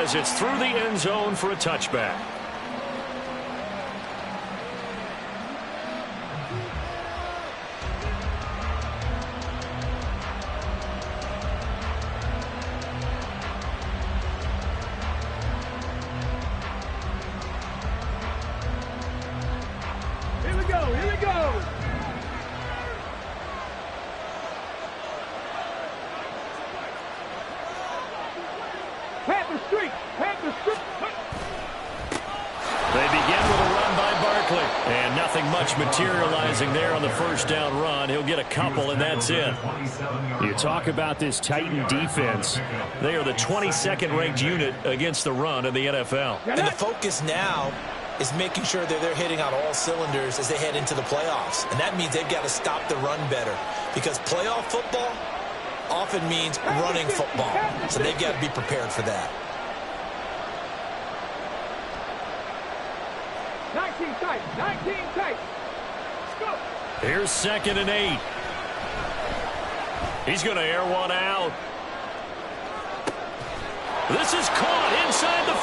as it's through the end zone for a touchback. Materializing there on the first down run. He'll get a couple, and that's it. You talk about this Titan defense. They are the 22nd ranked unit against the run in the NFL. And the focus now is making sure that they're hitting on all cylinders as they head into the playoffs. And that means they've got to stop the run better, because playoff football often means running football. So they've got to be prepared for that. 19 tight, 19 tight. Here's 2nd and 8. He's going to air one out. This is caught inside the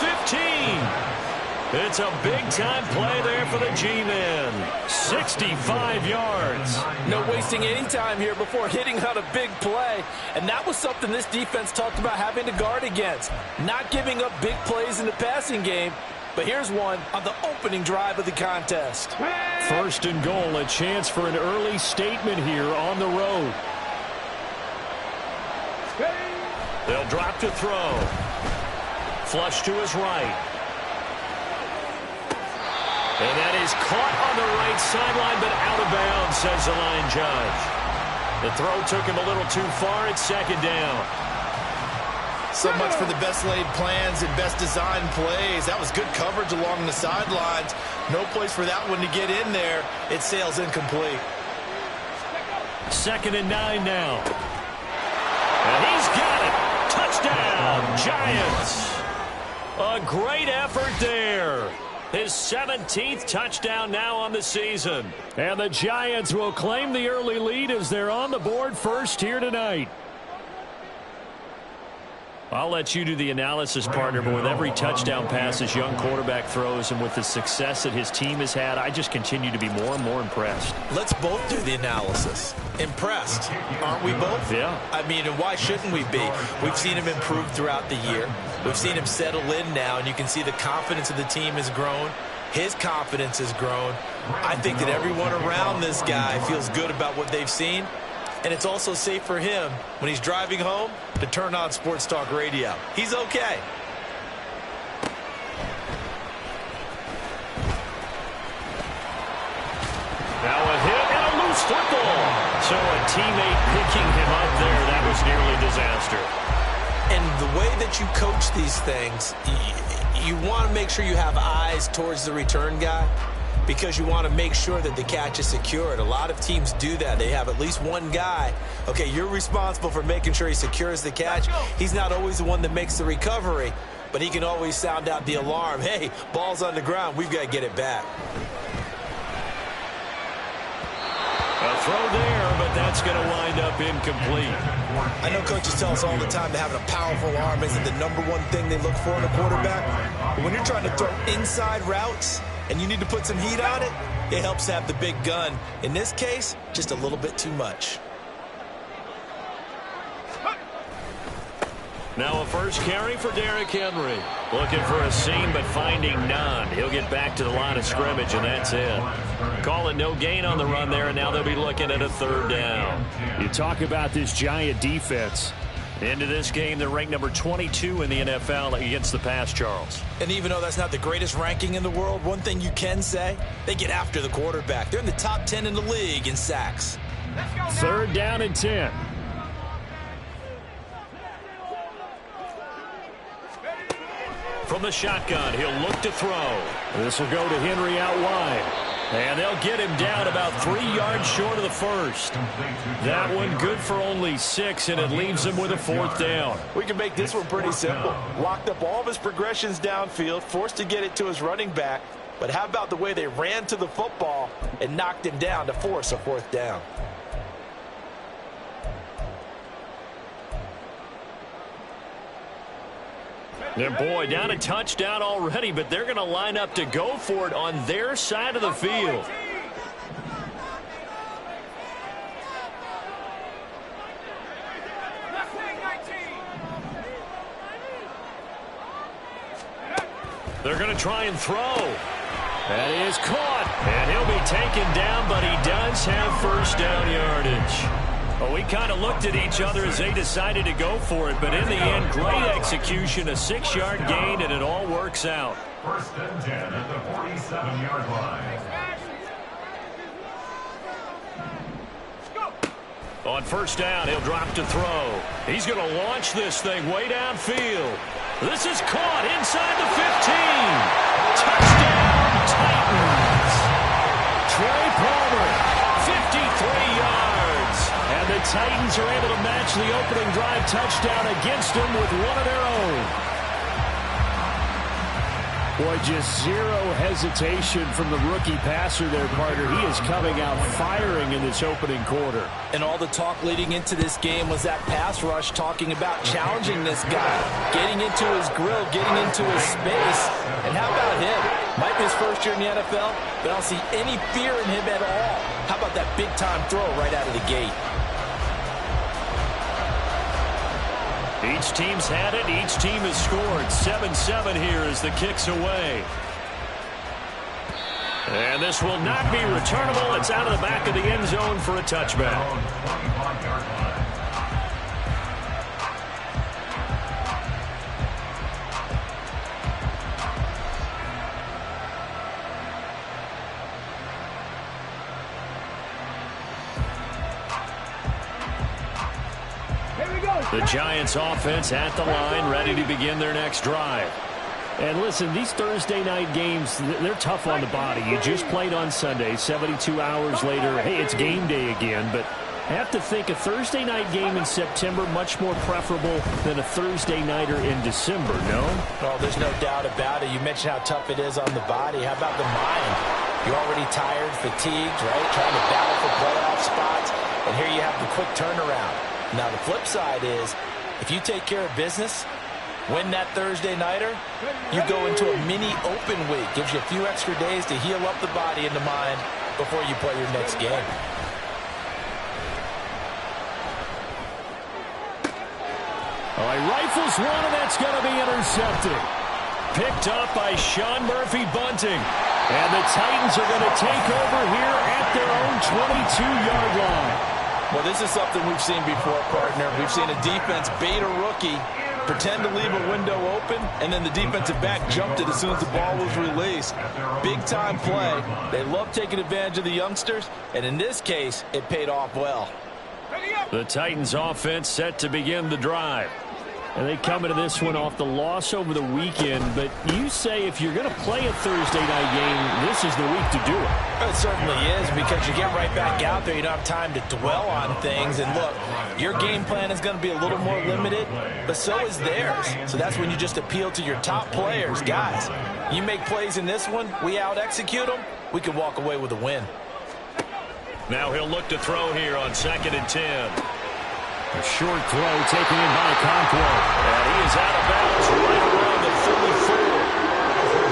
15. It's a big-time play there for the G-men. 65 yards. No wasting any time here before hitting on a big play. And that was something this defense talked about having to guard against. Not giving up big plays in the passing game. But here's one on the opening drive of the contest. 1st and goal, a chance for an early statement here on the road. They'll drop to throw. Flush to his right. And that is caught on the right sideline, but out of bounds, says the line judge. The throw took him a little too far. It's 2nd down. So much for the best laid plans and best designed plays. That was good coverage along the sidelines. No place for that one to get in there. It sails incomplete. 2nd and 9 now. And he's got it. Touchdown, Giants. A great effort there. His 17th touchdown now on the season. And the Giants will claim the early lead as they're on the board first here tonight. I'll let you do the analysis, partner, but with every touchdown pass this young quarterback throws and with the success that his team has had, I just continue to be more and more impressed. Let's both do the analysis. Impressed, aren't we both? Yeah. I mean, and why shouldn't we be? We've seen him improve throughout the year. We've seen him settle in now, and you can see the confidence of the team has grown. His confidence has grown. I think that everyone around this guy feels good about what they've seen. And it's also safe for him when he's driving home to turn on Sports Talk Radio. He's okay. Now a hit and a loose football. So a teammate picking him up there. That was nearly disaster. And the way that you coach these things, you want to make sure you have eyes towards the return guy, because you want to make sure that the catch is secured. A lot of teams do that. They have at least one guy. Okay, you're responsible for making sure he secures the catch. He's not always the one that makes the recovery, but he can always sound out the alarm. Hey, ball's on the ground. We've got to get it back. A throw there, but that's going to wind up incomplete. I know coaches tell us all the time that having a powerful arm isn't the number one thing they look for in a quarterback. But when you're trying to throw inside routes, and you need to put some heat on it, it helps to have the big gun. In this case, just a little bit too much. Now a first carry for Derrick Henry. Looking for a seam, but finding none. He'll get back to the line of scrimmage, and that's it. Call it no gain on the run there, and now they'll be looking at a 3rd down. You talk about this Giant defense. Into this game, they're ranked number 22 in the NFL against the pass, Charles. And even though that's not the greatest ranking in the world, one thing you can say, they get after the quarterback. They're in the top 10 in the league in sacks. 3rd down and 10. From the shotgun, he'll look to throw. This will go to Henry out wide. And they'll get him down about 3 yards short of the first. That one good for only 6, and it leaves him with a 4th down. We can make this one pretty simple. Locked up all of his progressions downfield, forced to get it to his running back. But how about the way they ran to the football and knocked him down to force a 4th down? And boy, down a touchdown already, but they're going to line up to go for it on their side of the field. They're going to try and throw. That is caught. And he'll be taken down, but he does have first down yardage. Well, we kind of looked at each other as they decided to go for it, but in the end, great execution, a 6-yard gain, and it all works out. First and 10 at the 47-yard line. On first down, he'll drop to throw. He's going to launch this thing way downfield. This is caught inside the 15. Touchdown, Titans. Trey Palmer, 53 yards. And the Titans are able to match the opening drive touchdown against them with one of their own. Boy, just zero hesitation from the rookie passer there, partner. He is coming out firing in this opening quarter. And all the talk leading into this game was that pass rush talking about challenging this guy, getting into his grill, getting into his space. And how about him? Might be his first year in the NFL, but I don't see any fear in him at all. How about that big-time throw right out of the gate? Each team's had it. Each team has scored. 7-7 here as the kick's away. And this will not be returnable. It's out of the back of the end zone for a touchback. The Giants offense at the line, ready to begin their next drive. And listen, these Thursday night games, they're tough on the body. You just played on Sunday, 72 hours later. Hey, it's game day again, but I have to think a Thursday night game in September much more preferable than a Thursday nighter in December, no? Oh, there's no doubt about it. You mentioned how tough it is on the body. How about the mind? You're already tired, fatigued, right? Trying to battle for playoff spots, and here you have the quick turnaround. Now, the flip side is, if you take care of business, win that Thursday nighter, you go into a mini open week. Gives you a few extra days to heal up the body and the mind before you play your next game. All right, rifles one, and that's going to be intercepted. Picked up by Sean Murphy-Bunting. And the Titans are going to take over here at their own 22-yard line. Well, this is something we've seen before, partner. We've seen a defense bait a rookie, pretend to leave a window open, and then the defensive back jumped it as soon as the ball was released. Big-time play. They love taking advantage of the youngsters, and in this case, it paid off well. The Titans offense set to begin the drive. And they come into this one off the loss over the weekend, but you say if you're going to play a Thursday night game, this is the week to do it. It certainly is, because you get right back out there. You don't have time to dwell on things. And look, your game plan is going to be a little more limited, but so is theirs. So that's when you just appeal to your top players. Guys, you make plays in this one, we out-execute them, we can walk away with a win. Now he'll look to throw here on 2nd and 10. A short throw taken in by Conquo. And he is out of bounds right around the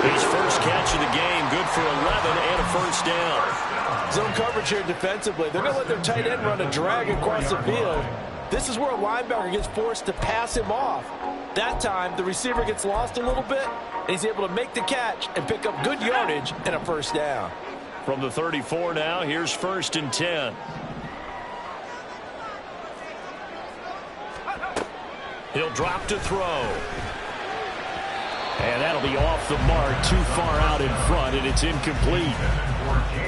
34. His first catch of the game, good for 11 and a first down. Zone coverage here defensively. They're going to let their tight end run a drag across the field. This is where a linebacker gets forced to pass him off. That time, the receiver gets lost a little bit, and he's able to make the catch and pick up good yardage and a first down. From the 34 now, here's 1st and 10. He'll drop to throw. And that'll be off the mark, too far out in front, and it's incomplete.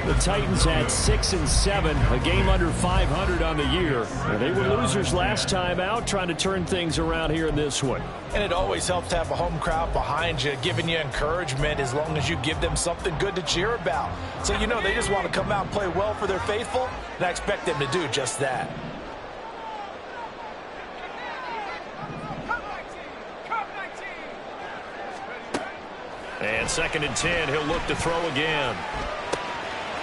The Titans had 6 and 7, a game under 500 on the year. They were losers last time out, trying to turn things around here in this one. And it always helps to have a home crowd behind you, giving you encouragement as long as you give them something good to cheer about. So you know they just want to come out and play well for their faithful, and I expect them to do just that. And 2nd and 10, he'll look to throw again.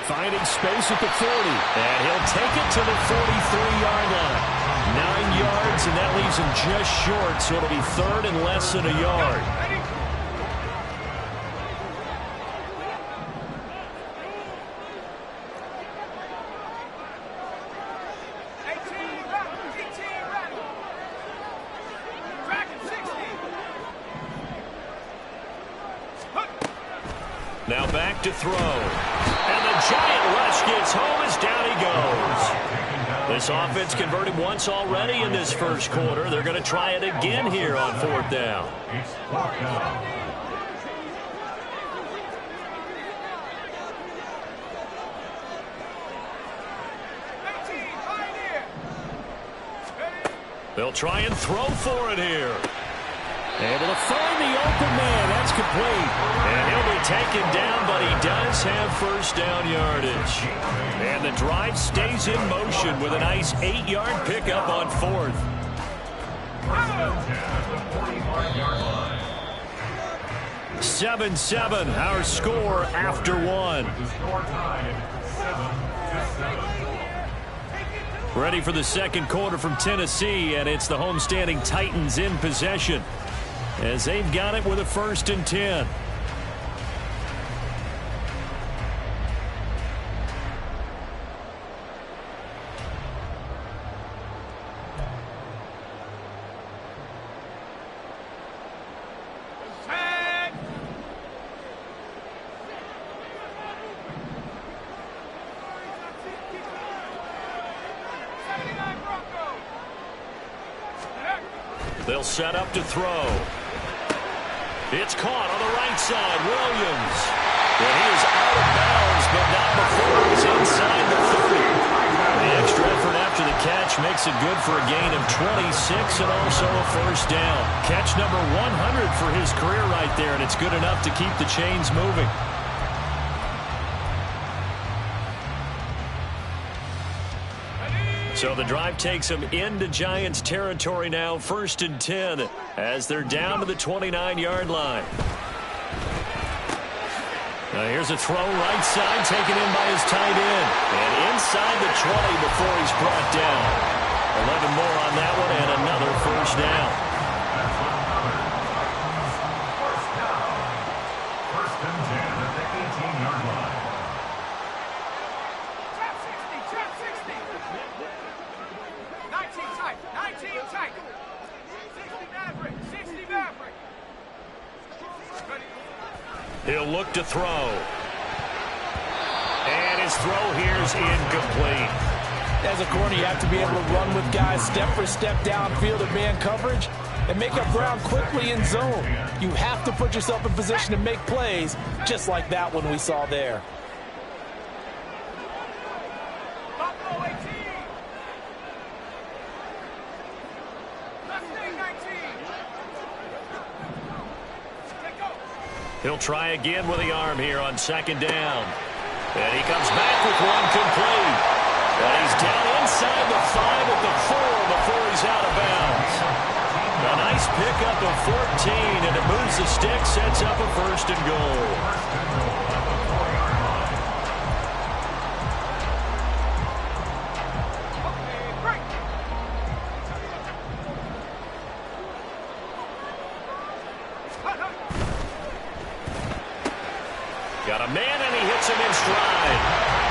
Finding space at the 40. And he'll take it to the 43-yard line. 9 yards, and that leaves him just short, so it'll be third and less than a yard. Now back to throw. And the giant rush gets home as down he goes. This offense converted once already in this first quarter. They're going to try it again here on fourth down. It's fourth down. They'll try and throw for it here. Able to find the open man. That's complete. And he'll be taken down, but he does have first down yardage. And the drive stays in motion with a nice 8-yard pickup on fourth. 7-7, our score after one. Ready for the second quarter from Tennessee, and it's the homestanding Titans in possession, as they've got it with a 1st and 10. They'll set up to throw. It's caught on the right side. Williams. And he is out of bounds, but not before he's inside the 30. The extra effort after the catch makes it good for a gain of 26 and also a first down. Catch number 100 for his career right there, and it's good enough to keep the chains moving. So the drive takes them into Giants territory now, 1st and 10, as they're down to the 29-yard line. Now here's a throw right side, taken in by his tight end. And inside the 20 before he's brought down. 11 more on that one, and another first down. First and 10 at the 18-yard line. He'll look to throw. And his throw here is incomplete. As a corner, you have to be able to run with guys step for step downfield in man coverage and make up ground quickly in zone. You have to put yourself in position to make plays, just like that one we saw there. He'll try again with the arm here on 2nd down. And he comes back with one complete. And he's down inside the 5 at the 4 before he's out of bounds. A nice pickup of 14, and it moves the stick, sets up a 1st and goal. Got a man, and he hits him in stride.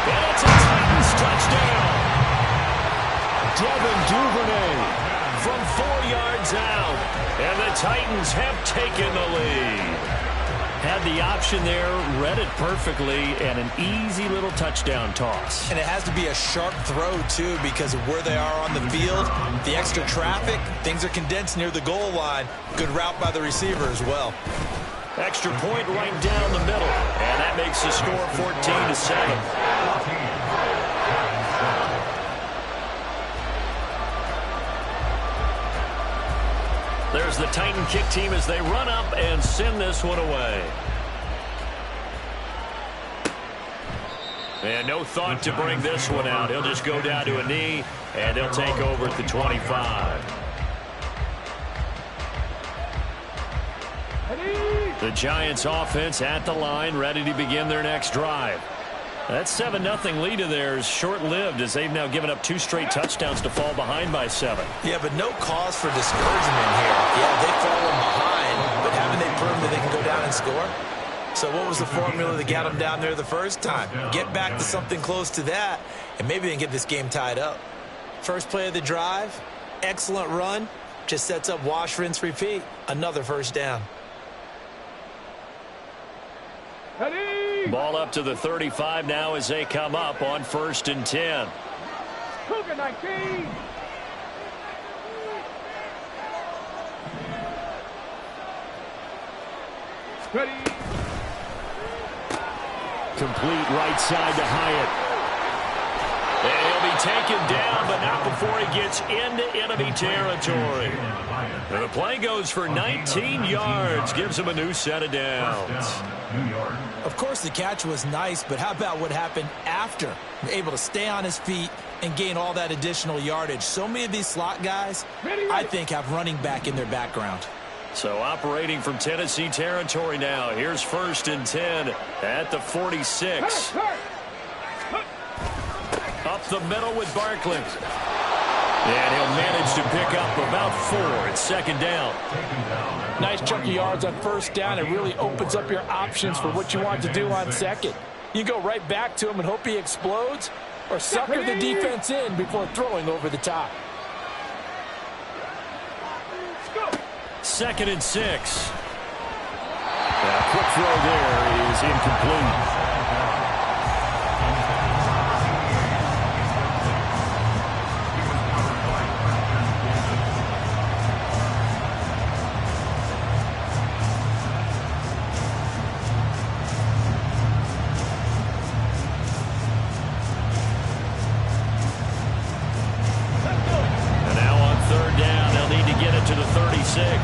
And it's a Titans touchdown. Devin Duvernay from 4 yards out. And the Titans have taken the lead. Had the option there, read it perfectly, and an easy little touchdown toss. And it has to be a sharp throw, too, because of where they are on the field, the extra traffic, things are condensed near the goal line. Good route by the receiver as well. Extra point right down the middle. And that makes the score 14-7. There's the Titan kick team as they run up and send this one away. And no thought to bring this one out. He'll just go down to a knee, and they'll take over at the 25. The Giants offense at the line, ready to begin their next drive. That 7-0 lead of theirs short-lived as they've now given up 2 straight touchdowns to fall behind by 7. Yeah, but no cause for discouragement here. Yeah, they've fallen behind, but haven't they proven that they can go down and score? So what was the formula that got them down there the first time? Get back to something close to that, and maybe they can get this game tied up. First play of the drive, excellent run, just sets up wash, rinse, repeat. Another first down. Ready. Ball up to the 35 now as they come up on 1st and 10. Cougar 19. Ready. Complete right side to Hyatt. And he'll be taken down, but not before he gets into enemy territory. And the play goes for 19 yards, gives him a new set of downs. Of course, the catch was nice, but how about what happened after? Able to stay on his feet and gain all that additional yardage. So many of these slot guys, I think, have running back in their background. So operating from Tennessee territory now. Here's 1st and 10 at the 46. Up the middle with Barkley. And he'll manage to pick up about 4. It's 2nd down. Nice chunk of yards on 1st down. It really opens up your options for what you want to do on 2nd. You go right back to him and hope he explodes, or sucker the defense in before throwing over the top. 2nd and 6. A quick throw there is incomplete.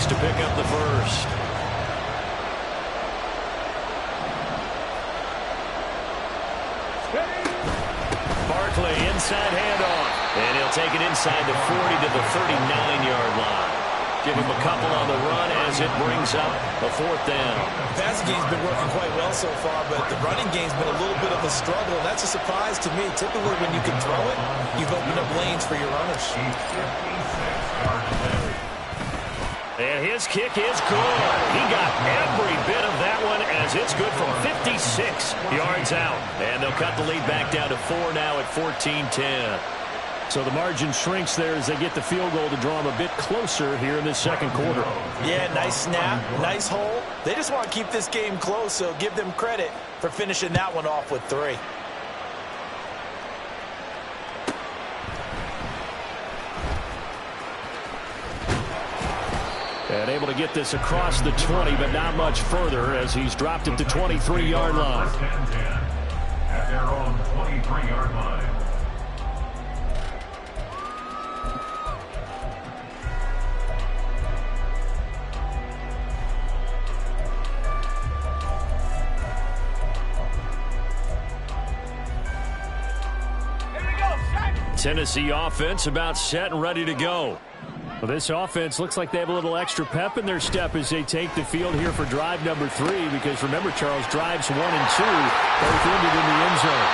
To pick up the first. Barkley inside handoff. And he'll take it inside the 40 to the 39-yard line. Give him a couple on the run as it brings up a 4th down. The passing game's been working quite well so far, but the running game's been a little bit of a struggle. That's a surprise to me. Typically, when you can throw it, you've opened up lanes for your runners. And his kick is good. He got every bit of that one as it's good from 56 yards out. And they'll cut the lead back down to 4 now at 14-10. So the margin shrinks there as they get the field goal to draw them a bit closer here in this 2nd quarter. Yeah, nice snap, nice hole. They just want to keep this game close, so give them credit for finishing that one off with 3. And able to get this across the 20, but not much further as he's dropped it to 23-yard line. At their own 23-yard line. Tennessee offense about set and ready to go. Well, this offense looks like they have a little extra pep in their step as they take the field here for drive number 3, because remember, Charles, drives 1 and 2 both ended in the end zone.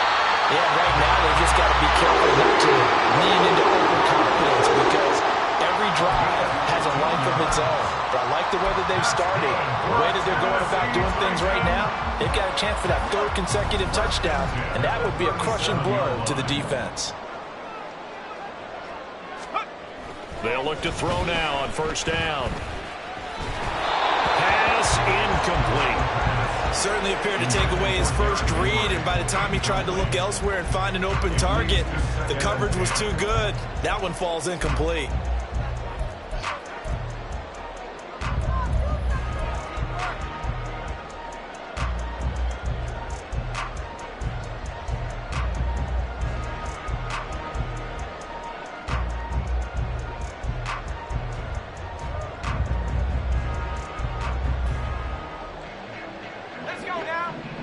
Yeah, right now they just got to be careful not to lean into overconfidence, because every drive has a life of its own. But I like the way that they've started, the way that they're going about doing things right now. They've got a chance for that 3rd consecutive touchdown, and that would be a crushing blow to the defense. They'll look to throw now on 1st down. Pass incomplete. Certainly appeared to take away his first read, and by the time he tried to look elsewhere and find an open target, the coverage was too good. That one falls incomplete.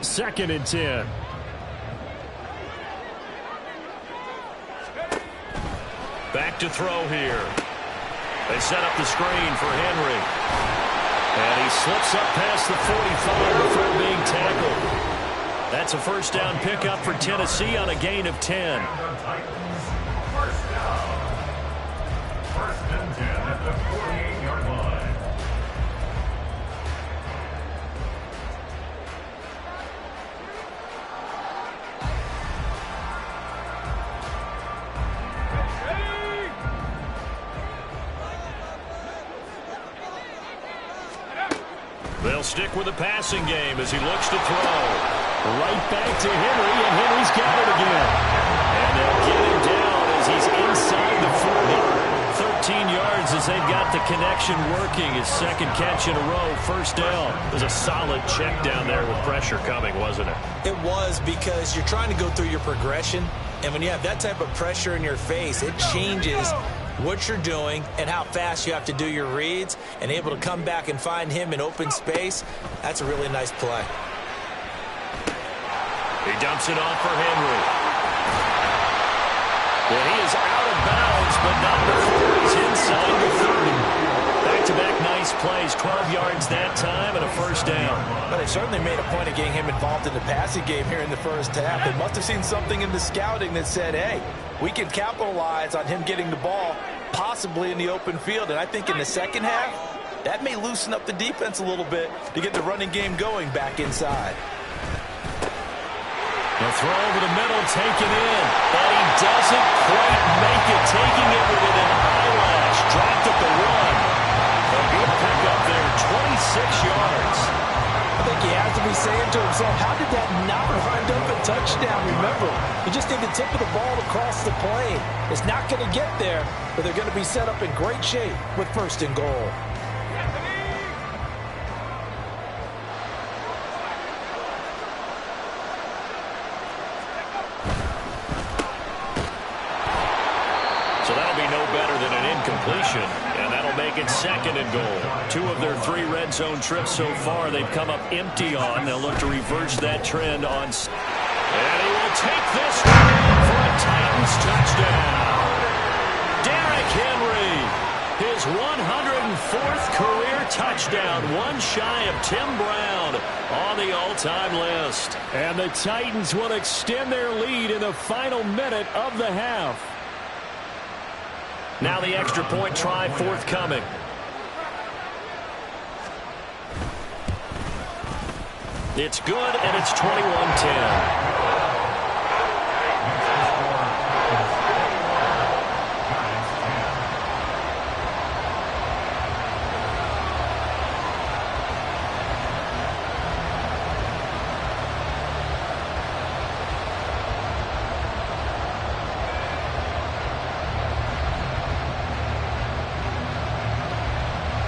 Second and 10. Back to throw here. They set up the screen for Henry. And he slips up past the 45 before being tackled. That's a first down pickup for Tennessee on a gain of 10. First down. First and 10 at the 48-yard line. They'll stick with the passing game as he looks to throw. Right back to Henry, and Henry's got it again. And they'll get him down as he's inside the 40. 13 yards as they've got the connection working. His second catch in a row, first down. It was a solid check down there with pressure coming, wasn't it? It was, because you're trying to go through your progression, and when you have that type of pressure in your face, it changes what you're doing and how fast you have to do your reads, and able to come back and find him in open space. That's a really nice play. He dumps it off for Henry. And he is out of bounds, but not before he's inside the 30. Back-to-back nice plays, 12 yards that time, and a first down. But they certainly made a point of getting him involved in the passing game here in the first half. They must have seen something in the scouting that said, hey, we can capitalize on him getting the ball, possibly in the open field. And I think in the second half, that may loosen up the defense a little bit to get the running game going back inside. The throw over the middle, taken in, but he doesn't quite make it, taking it within an eyelash. Dropped at the 1. A good pickup there, 26 yards. I think he has to be saying to himself, how did that not wind up a touchdown? Remember, you just need the tip of the ball across the plane. It's not going to get there, but they're going to be set up in great shape with first and goal. So that'll be no better than an incompletion, and that'll make it second and goal. 2 of their 3 red zone trips so far they've come up empty on. They'll look to reverse that trend on. And he will take this one in for a Titans touchdown. Derrick Henry, his 104th career touchdown, one shy of Tim Brown on the all-time list. And the Titans will extend their lead in the final minute of the half. Now the extra point try forthcoming. It's good, and it's 21-10.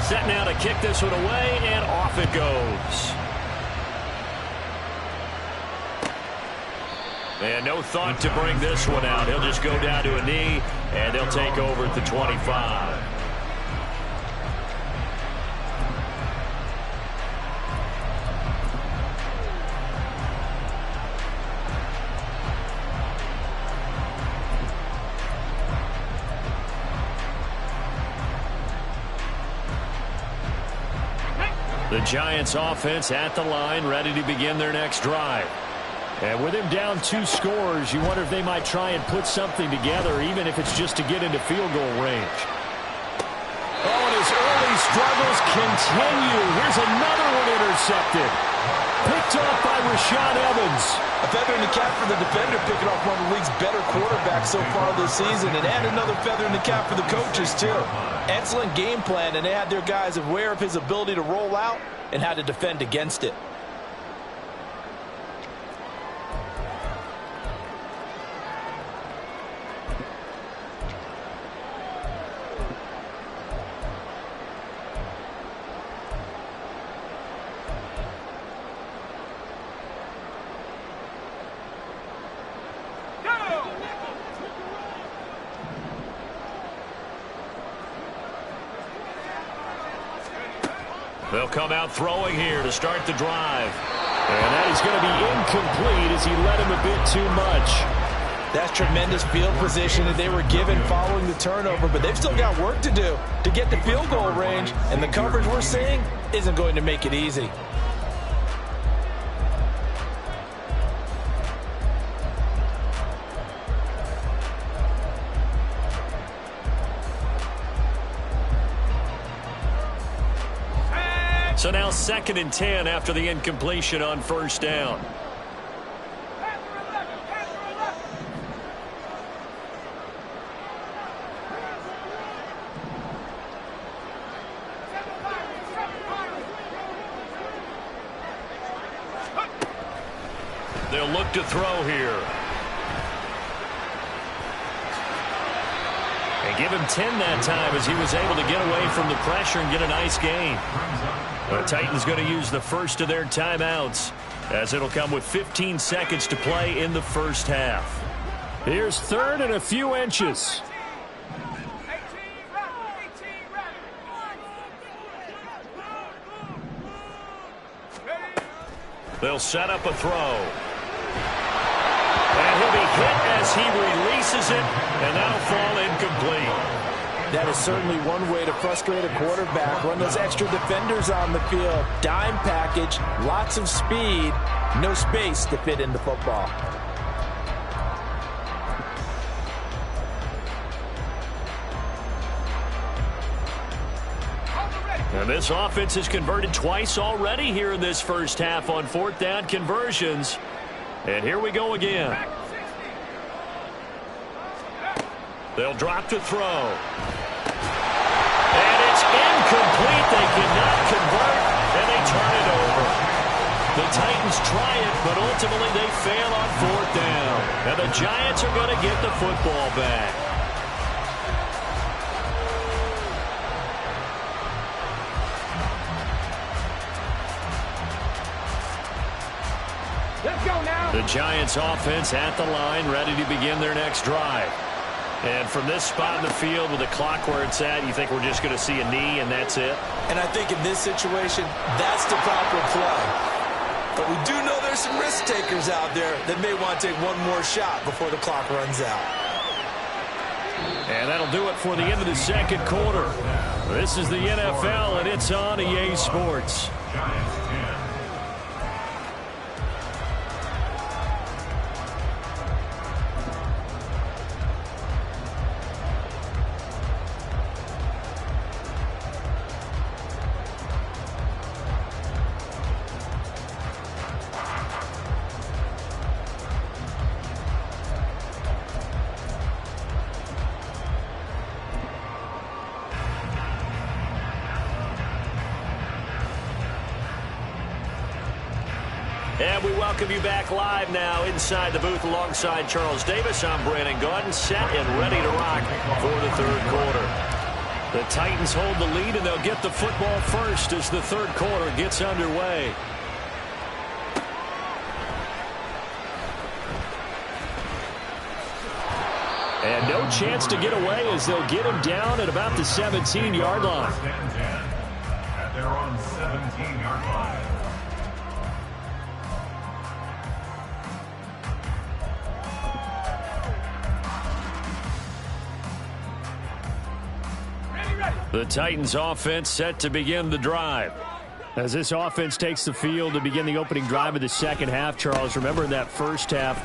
Set now to kick this one away, and off it goes. And no thought to bring this one out. He'll just go down to a knee, and they'll take over at the 25. The Giants offense at the line, ready to begin their next drive. And with him down 2 scores, you wonder if they might try and put something together, even if it's just to get into field goal range. Oh, and his early struggles continue. Here's another one intercepted. Picked off by Rashaan Evans. A feather in the cap for the defender, picking off one of the league's better quarterbacks so far this season, and add another feather in the cap for the coaches, too. Excellent game plan, and they had their guys aware of his ability to roll out and how to defend against it. They'll come out throwing here to start the drive. And that is going to be incomplete as he led him a bit too much. That's tremendous field position that they were given following the turnover, but they've still got work to do to get to field goal range, and the coverage we're seeing isn't going to make it easy. So now 2nd and 10 after the incompletion on first down. They'll look to throw here. And give him 10 that time as he was able to get away from the pressure and get a nice gain. The Titans going to use the first of their timeouts as it'll come with 15 seconds to play in the first half. Here's 3rd and a few inches. They'll set up a throw. And he'll be hit as he releases it, and that'll fall incomplete. That is certainly one way to frustrate a quarterback. Run those extra defenders on the field. Dime package, lots of speed, no space to fit in the football. And this offense has converted twice already here in this first half on 4th down conversions. And here we go again. They'll drop to throw. And it's incomplete. They cannot convert, and they turn it over. The Titans try it, but ultimately they fail on 4th down. And the Giants are going to get the football back. Let's go now. The Giants offense at the line, ready to begin their next drive. And from this spot in the field with the clock where it's at, you think we're just going to see a knee and that's it? And I think in this situation, that's the proper play. But we do know there's some risk takers out there that may want to take one more shot before the clock runs out. And that'll do it for the end of the second quarter. This is the NFL, and it's on EA Sports. Giants 10. And we welcome you back live now inside the booth alongside Charles Davis. I'm Brandon Gaudin, set and ready to rock for the third quarter. The Titans hold the lead, and they'll get the football first as the third quarter gets underway. And no chance to get away as they'll get him down at about the 17-yard line. First and 10 at their own 17-yard line. The Titans offense set to begin the drive. As this offense takes the field to begin the opening drive of the second half, Charles, remember that first half,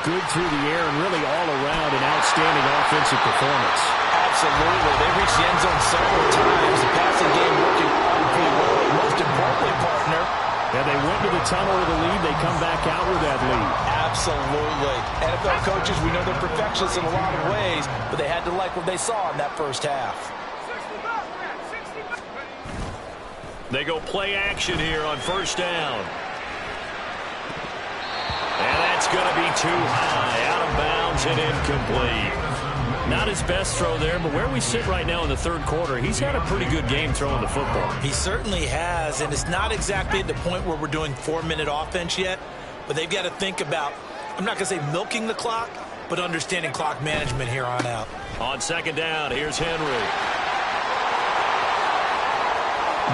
good through the air and really all around an outstanding offensive performance. Absolutely. They reached the end zone several times. The passing game working pretty well. And most importantly, partner, And they went to the tunnel with a lead. They come back out with that lead. absolutely. NFL coaches, we know they're perfectionists in a lot of ways, but they had to like what they saw in that first half. They go play action here on first down. And that's going to be too high, out of bounds and incomplete. Not his best throw there, but where we sit right now in the third quarter, he's had a pretty good game throwing the football. He certainly has, and it's not exactly at the point where we're doing 4-minute offense yet, but they've got to think about, I'm not going to say milking the clock, but understanding clock management here on out. On second down, here's Henry.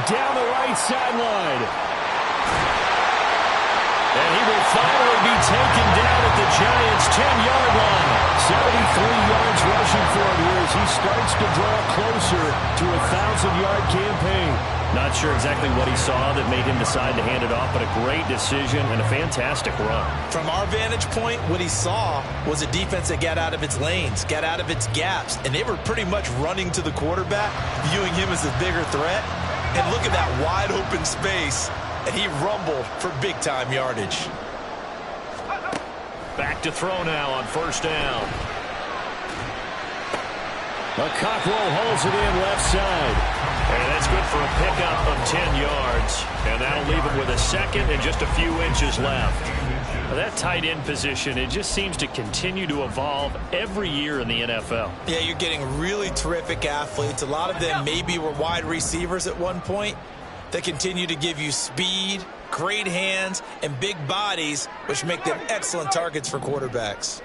Down the right sideline. And he will finally be taken down at the Giants' 10-yard line. 73 yards rushing for him here as he starts to draw closer to a 1,000-yard campaign. Not sure exactly what he saw that made him decide to hand it off, but a great decision and a fantastic run. From our vantage point, what he saw was a defense that got out of its lanes, got out of its gaps, and they were pretty much running to the quarterback, viewing him as the bigger threat. And look at that wide open space, and he rumbled for big-time yardage. Back to throw now on first down. Cockrell holds it in left side. And that's good for a pickup of 10 yards. And that'll leave him with a second and just a few inches left. That tight end position, it just seems to continue to evolve every year in the NFL. Yeah, you're getting really terrific athletes. A lot of them maybe were wide receivers at one point. They continue to give you speed, great hands, and big bodies, which make them excellent targets for quarterbacks.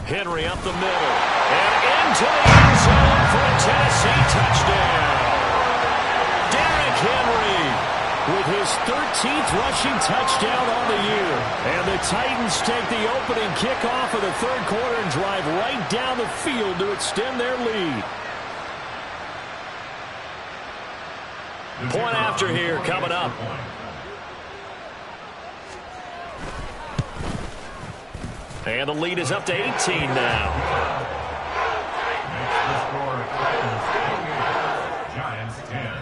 Henry up the middle. And into the end zone for a Tennessee touchdown. Derrick Henry with his 13th rushing touchdown on the year. And the Titans take the opening kickoff of the third quarter and drive right down the field to extend their lead. Point after here coming up. And the lead is up to 18 now. Giants 10.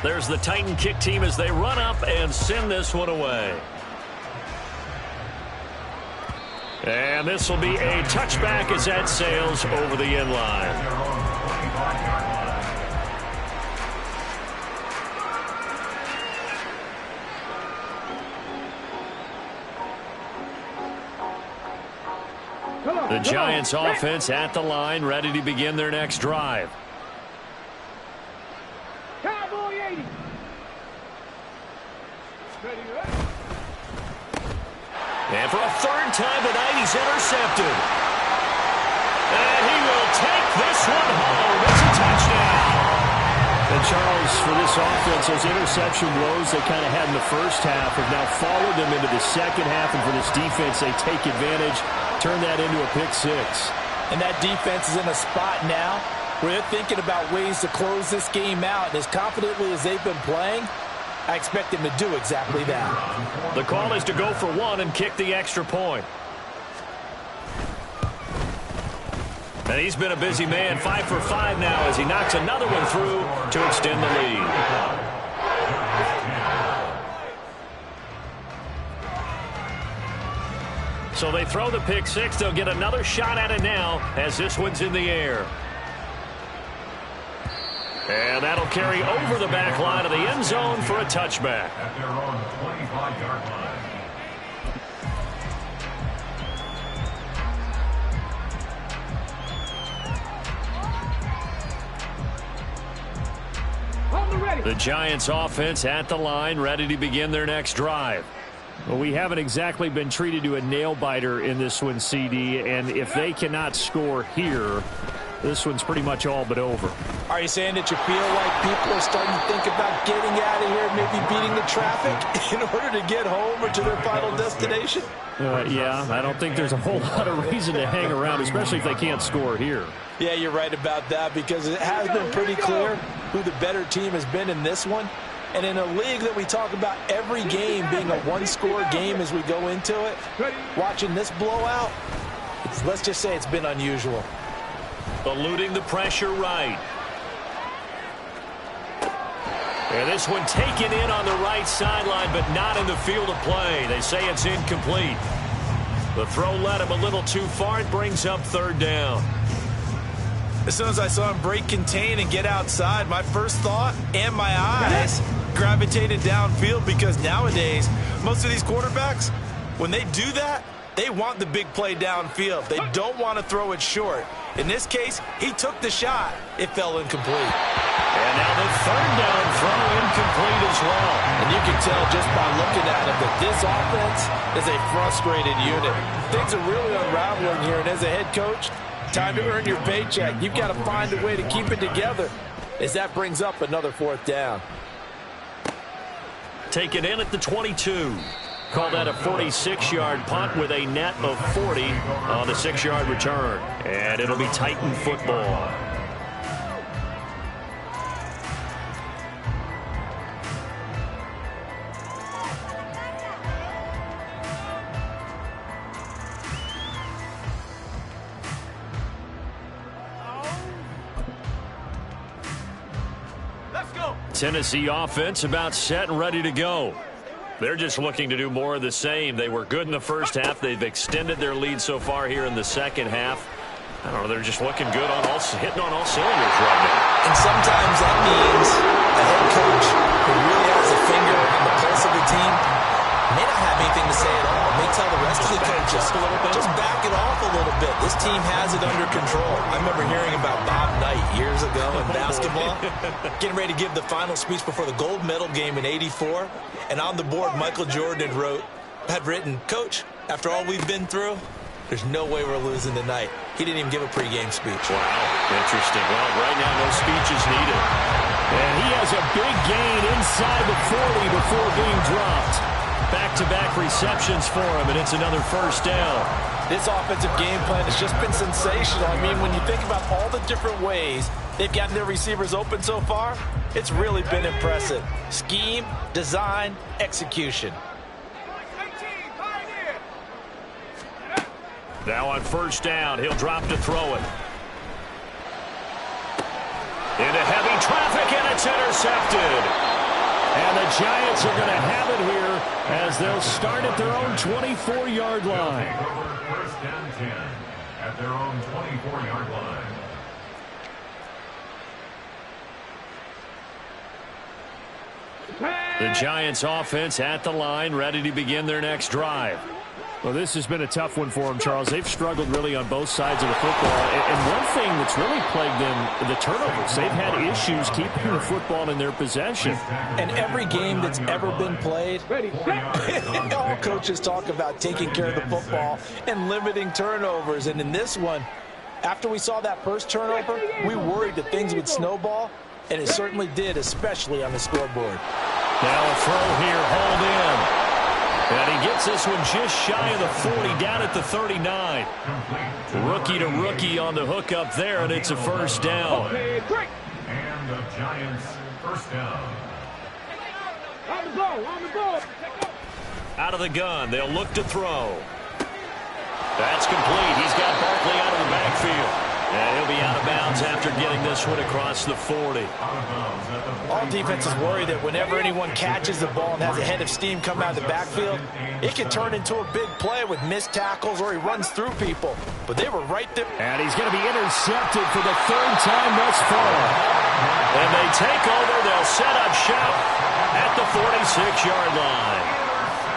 There's the Titan kick team as they run up and send this one away. And this will be a touchback as that sails over the end line. The Giants offense at the line, ready to begin their next drive. Cowboy 80. And for a third time tonight, he's intercepted. And he will take this one home. It's a touchdown. And Charles, for this offense, those interception blows they kind of had in the first half have now followed them into the second half. And for this defense, they take advantage, turn that into a pick six. And that defense is in a spot now where they're thinking about ways to close this game out. And as confidently as they've been playing, I expect them to do exactly that. The call is to go for one and kick the extra point. And he's been a busy man, 5 for 5 now as he knocks another one through to extend the lead. So they throw the pick six. They'll get another shot at it now as this one's in the air. And that'll carry over the back line of the end zone for a touchback. At their own 25-yard line. The Giants offense at the line, ready to begin their next drive. Well, we haven't exactly been treated to a nail-biter in this one, CD, and if they cannot score here, this one's pretty much all but over. Are you saying that you feel like people are starting to think about getting out of here, maybe beating the traffic in order to get home or to their final destination? Yeah, I don't think there's a whole lot of reason to hang around, especially if they can't score here. Yeah, you're right about that because it has been pretty clear who the better team has been in this one. And in a league that we talk about every game being a one-score game as we go into it, watching this blowout, let's just say it's been unusual. Eluding the pressure right. And this one taken in on the right sideline, but not in the field of play. They say it's incomplete. The throw led him a little too far. It brings up third down. As soon as I saw him break contain and get outside, my first thought and my eyes gravitated downfield because nowadays, most of these quarterbacks, when they do that, they want the big play downfield. They don't want to throw it short. In this case, he took the shot. It fell incomplete. And now the third down throw incomplete as well. And you can tell just by looking at him that this offense is a frustrated unit. Things are really unraveling here, and as a head coach, time to earn your paycheck. You've got to find a way to keep it together as that brings up another fourth down. Taken in at the 22. Call that a 46-yard punt with a net of 40 on the 6-yard return. And it'll be Titan football. Tennessee offense about set and ready to go. They're just looking to do more of the same. They were good in the first half. They've extended their lead so far here in the second half. I don't know, they're just looking good on hitting on all cylinders right now. And sometimes that means a head coach who really has a finger on the pulse of the team may not have anything to say at all. May tell the rest of the coaches, just back it off a little bit. This team has it under control. I remember hearing about Bob Knight years ago in basketball, getting ready to give the final speech before the gold medal game in '84. And on the board, Michael Jordan had written, "Coach, after all we've been through, there's no way we're losing tonight." He didn't even give a pregame speech. Wow, interesting. Well, right now, no speech is needed. And he has a big gain inside the 40 before being dropped. Back-to-back receptions for him, and it's another first down. This offensive game plan has just been sensational. I mean, when you think about all the different ways they've gotten their receivers open so far, it's really been impressive. Scheme, design, execution. Now on first down, he'll drop to throw it. Into heavy traffic, and it's intercepted. And the Giants are going to have it here as they'll start at their own 24-yard line. First and 10 at their own 24-yard line. The Giants offense at the line, ready to begin their next drive. Well, this has been a tough one for them, Charles. They've struggled really on both sides of the football. And one thing that's really plagued them, the turnovers. They've had issues keeping the football in their possession. And every game that's ever been played, all coaches talk about taking care of the football and limiting turnovers. And in this one, after we saw that first turnover, we worried that things would snowball, and it certainly did, especially on the scoreboard. Now a throw here, hauled in. And he gets this one just shy of the 40, down at the 39. Rookie to rookie on the hook up there, and it's a first down. And the Giants first down. On the ball. Out of the gun, they'll look to throw. That's complete. He's got Barkley out of the backfield. And he'll be out of bounds after getting this one across the 40. All defenses worry that whenever anyone catches the ball and has a head of steam come out of the backfield, it can turn into a big play with missed tackles or he runs through people. But they were right there. And he's going to be intercepted for the third time thus far. And they take over. They'll set up shop at the 46-yard line.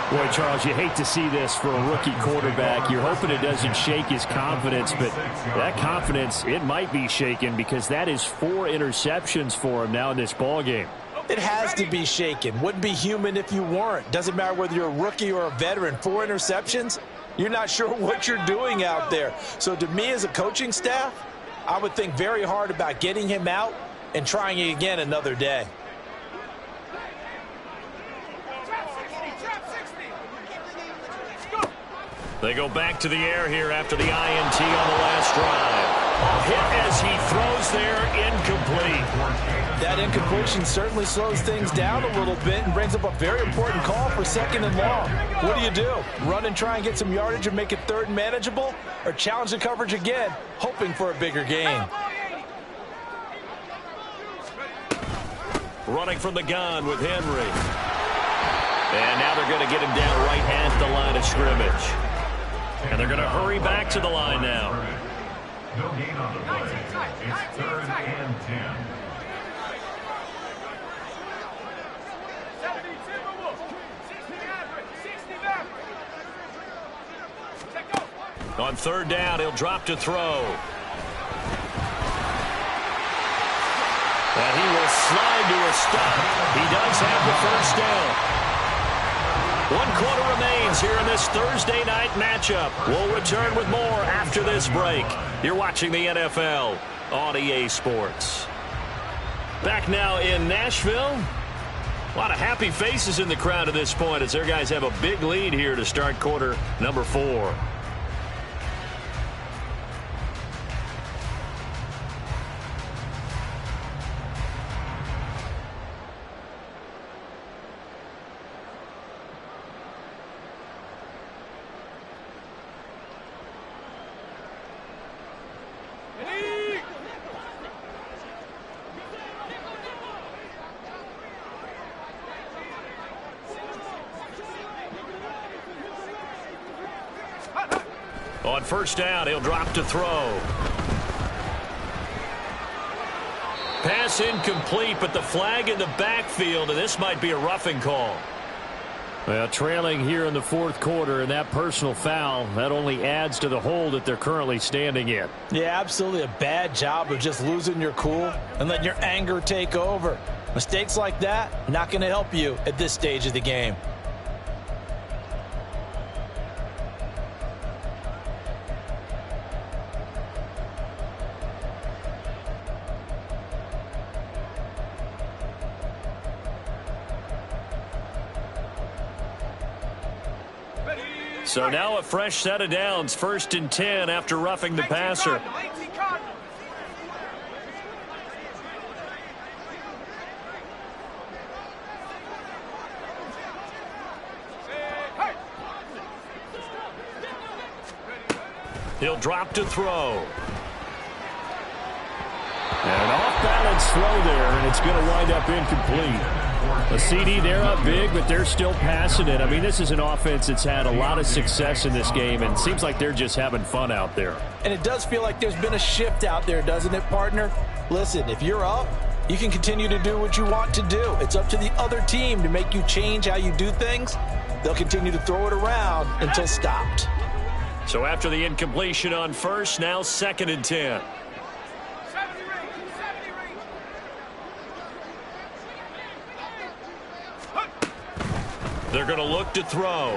Boy, Charles, you hate to see this for a rookie quarterback. You're hoping it doesn't shake his confidence, but that confidence, it might be shaken because that is 4 interceptions for him now in this ballgame. It has to be shaken. Wouldn't be human if you weren't. Doesn't matter whether you're a rookie or a veteran. 4 interceptions, you're not sure what you're doing out there. So to me as a coaching staff, I would think very hard about getting him out and trying it again another day. They go back to the air here after the INT on the last drive. A hit as he throws there, incomplete. That incompletion certainly slows things down a little bit and brings up a very important call for second and long. What do? Run and try and get some yardage and make it third and manageable, or challenge the coverage again, hoping for a bigger gain? Running from the gun with Henry. And now they're going to get him down right at the line of scrimmage. And they're going to hurry back to the line now. No gain on the play. It's third and 10. On third down, he'll drop to throw. And he will slide to a stop. He does have the first down. 1 quarter remains here in this Thursday night matchup. We'll return with more after this break. You're watching the NFL on EA Sports. Back now in Nashville. A lot of happy faces in the crowd at this point as their guys have a big lead here to start quarter number 4. On first down, he'll drop to throw. Pass incomplete, but the flag in the backfield, and this might be a roughing call. Well, trailing here in the fourth quarter, and that personal foul, that only adds to the hole that they're currently standing in. Yeah, absolutely a bad job of just losing your cool and letting your anger take over. Mistakes like that, not going to help you at this stage of the game. So now a fresh set of downs, 1st and 10 after roughing the passer. He'll drop to throw. And an off-balance throw there, and it's going to wind up incomplete. A CD, they're up big, but they're still passing it. I mean, this is an offense that's had a lot of success in this game, and it seems like they're just having fun out there. And it does feel like there's been a shift out there, doesn't it, partner? Listen, if you're up, you can continue to do what you want to do. It's up to the other team to make you change how you do things. They'll continue to throw it around until stopped. So after the incompletion on first, now 2nd and 10. They're going to look to throw.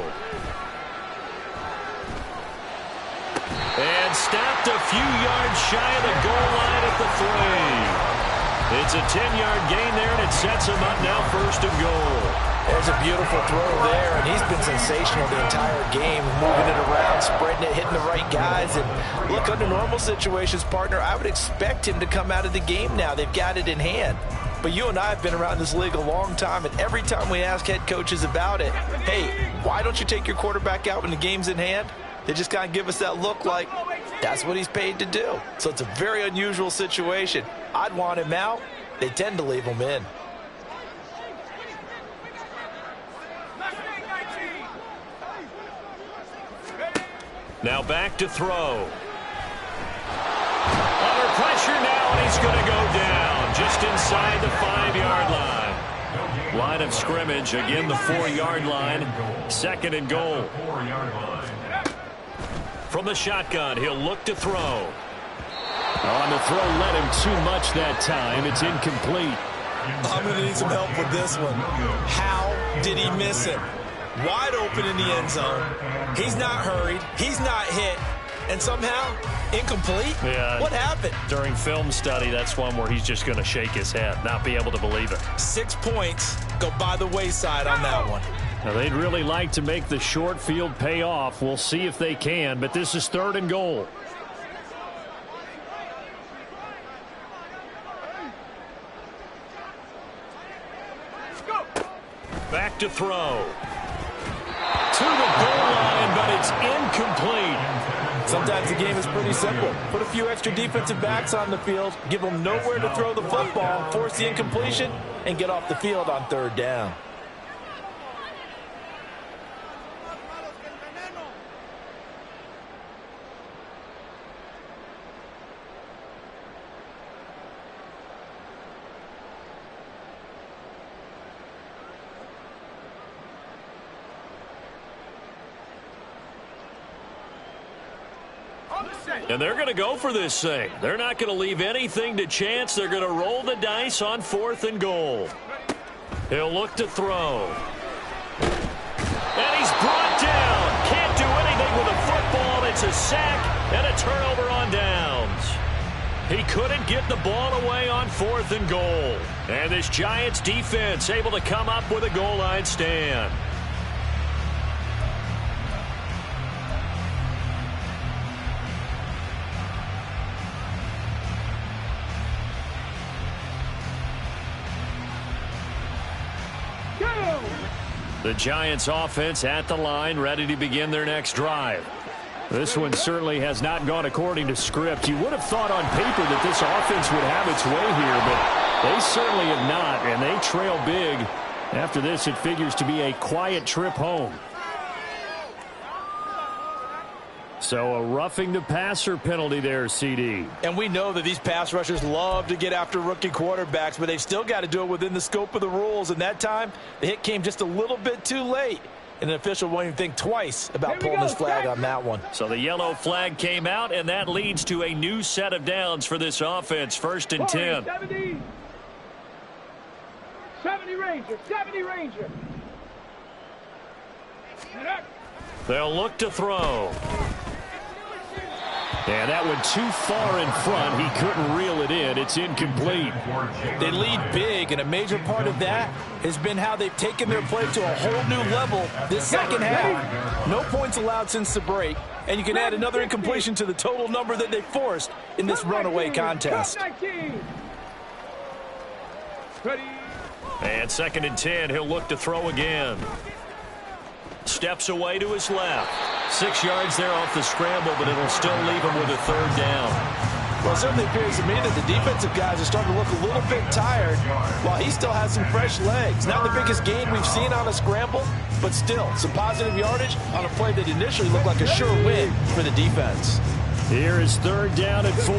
And stopped a few yards shy of the goal line at the 3. It's a 10-yard gain there, and it sets him up now 1st and goal. There's a beautiful throw there, and he's been sensational the entire game, moving it around, spreading it, hitting the right guys. And look, under normal situations, partner, I would expect him to come out of the game now. They've got it in hand. But you and I have been around this league a long time, and every time we ask head coaches about it, hey, why don't you take your quarterback out when the game's in hand? They just kind of give us that look like that's what he's paid to do. So it's a very unusual situation. I'd want him out. They tend to leave him in. Now back to throw. Under pressure now, and he's going to go down just inside the 5-yard line. Line of scrimmage, again the 4-yard line. 2nd and goal. From the shotgun, he'll look to throw. On the throw, let him too much that time. It's incomplete. I'm going to need some help with this one. How did he miss it? Wide open in the end zone. He's not hurried. He's not hit. And somehow, incomplete? Yeah. What happened? During film study, that's one where he's just going to shake his head, not be able to believe it. 6 points go by the wayside on that one. Now, they'd really like to make the short field pay off. We'll see if they can, but this is 3rd and goal. Back to throw. To the goal line, but it's incomplete. Sometimes the game is pretty simple. Put a few extra defensive backs on the field, give them nowhere to throw the football, force the incompletion, and get off the field on 3rd down. And they're going to go for this thing. They're not going to leave anything to chance. They're going to roll the dice on 4th and goal. He'll look to throw. And he's brought down. Can't do anything with a football. It's a sack and a turnover on downs. He couldn't get the ball away on 4th and goal. And this Giants defense able to come up with a goal line stand. The Giants offense at the line, ready to begin their next drive. This one certainly has not gone according to script. You would have thought on paper that this offense would have its way here, but they certainly have not, and they trail big. After this, it figures to be a quiet trip home. So a roughing the passer penalty there, CD. And we know that these pass rushers love to get after rookie quarterbacks, but they've still got to do it within the scope of the rules. And that time, the hit came just a little bit too late. And an official won't even think twice about pulling his flag on that one. So the yellow flag came out, and that leads to a new set of downs for this offense. 1st and 10. 70 Ranger, 70 Ranger. They'll look to throw. And that went too far in front. He couldn't reel it in. It's incomplete. They lead big, and a major part of that has been how they've taken their play to a whole new level this second half. No points allowed since the break, and you can add another incompletion to the total number that they forced in this runaway contest. And 2nd and 10, he'll look to throw again. Steps away to his left. 6 yards there off the scramble, but it'll still leave him with a 3rd down. Well, it certainly appears to me that the defensive guys are starting to look a little bit tired while he still has some fresh legs. Not the biggest gain we've seen on a scramble, but still some positive yardage on a play that initially looked like a sure win for the defense. Here is 3rd down and 4.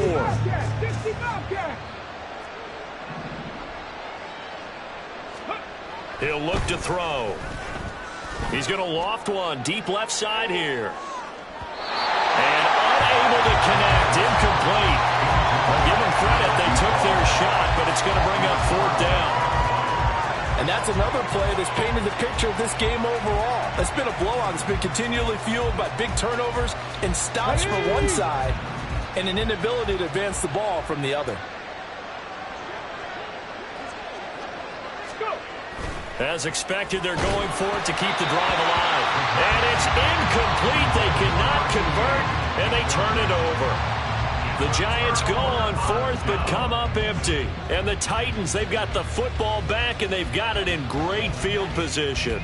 He'll look to throw. He's going to loft one deep left side here. And unable to connect. Incomplete. I'll give them credit. They took their shot, but it's going to bring up 4th down. And that's another play that's painted the picture of this game overall. It's been a blowout. It's been continually fueled by big turnovers and stops from one side and an inability to advance the ball from the other. As expected, they're going for it to keep the drive alive. And it's incomplete. They cannot convert, and they turn it over. The Giants go on 4th, but come up empty. And the Titans, they've got the football back, and they've got it in great field position.